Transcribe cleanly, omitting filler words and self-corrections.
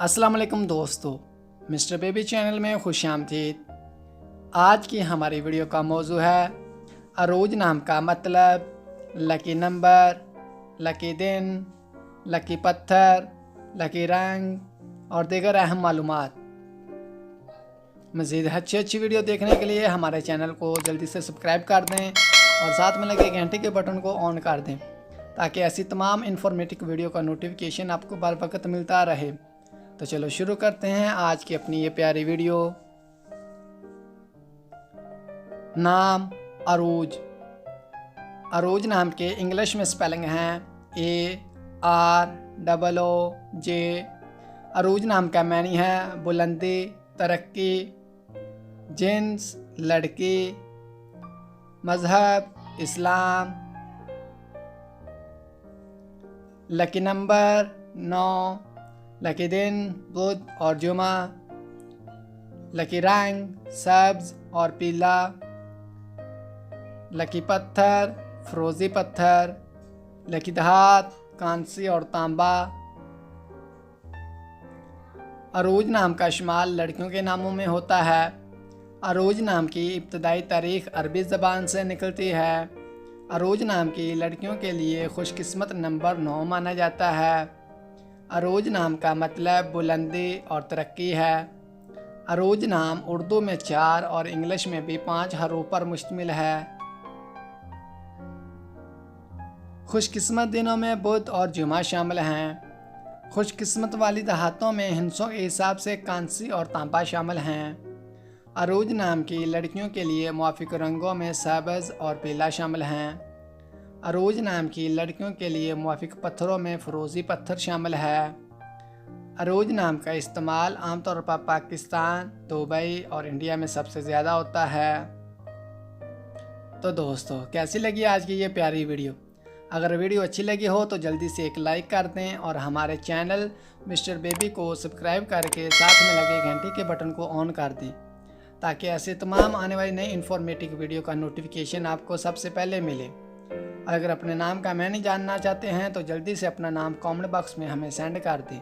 अस्सलाम वालेकुम दोस्तों, मिस्टर बेबी चैनल में खुशामदीद। आज की हमारी वीडियो का मौजू है अरूज नाम का मतलब, लकी नंबर, लकी दिन, लकी पत्थर, लकी रंग और दीगर अहम मालूमात। मज़ीद अच्छी वीडियो देखने के लिए हमारे चैनल को जल्दी से सब्सक्राइब कर दें और साथ में लगे घंटे के बटन को ऑन कर दें ताकि ऐसी तमाम इंफॉर्मेटिव वीडियो का नोटिफिकेशन आपको बर वक्त मिलता रहे। तो चलो शुरू करते हैं आज की अपनी ये प्यारी वीडियो। नाम अरूज। अरूज नाम के इंग्लिश में स्पेलिंग हैं AROOJ। अरूज नाम का मानी है बुलंदी, तरक्की, जिन्स लड़की, मज़हब इस्लाम, लकी नंबर 9, लकी दिन बुध और जुमा, लकी रंग सब्ज और पीला, लकी पत्थर फिरोज़ी पत्थर, लकी धात कांसी और तांबा। अरूज नाम का इस्तेमाल लड़कियों के नामों में होता है। अरूज नाम की इब्तदाई तारीख अरबी ज़बान से निकलती है। अरूज नाम की लड़कियों के लिए खुशकिस्मत नंबर 9 माना जाता है। अरूज नाम का मतलब बुलंदी और तरक्की है। अरूज नाम उर्दू में 4 और इंग्लिश में भी 5 हरूफ पर मुश्तमिल है। खुशकिस्मत दिनों में बुध और जुमा शामिल हैं। खुशकिस्मत वाली दहातों में हिंसों के हिसाब से कांसी और तांबा शामिल हैं। अरूज नाम की लड़कियों के लिए मुआफिक रंगों में सब्ज़ और पीला शामिल हैं। अरूज नाम की लड़कियों के लिए मुआफिक पत्थरों में फिरोज़ी पत्थर शामिल है। अरूज नाम का इस्तेमाल आमतौर पर पाकिस्तान, दुबई और इंडिया में सबसे ज़्यादा होता है। तो दोस्तों, कैसी लगी आज की ये प्यारी वीडियो? अगर वीडियो अच्छी लगी हो तो जल्दी से एक लाइक कर दें और हमारे चैनल मिस्टर बेबी को सब्सक्राइब करके साथ में लगे घंटे के बटन को ऑन कर दें ताकि ऐसे तमाम आने वाली नई इन्फॉर्मेटिव वीडियो का नोटिफिकेशन आपको सबसे पहले मिले। और अगर अपने नाम का मैंने जानना चाहते हैं तो जल्दी से अपना नाम कमेंट बॉक्स में हमें सेंड कर दें।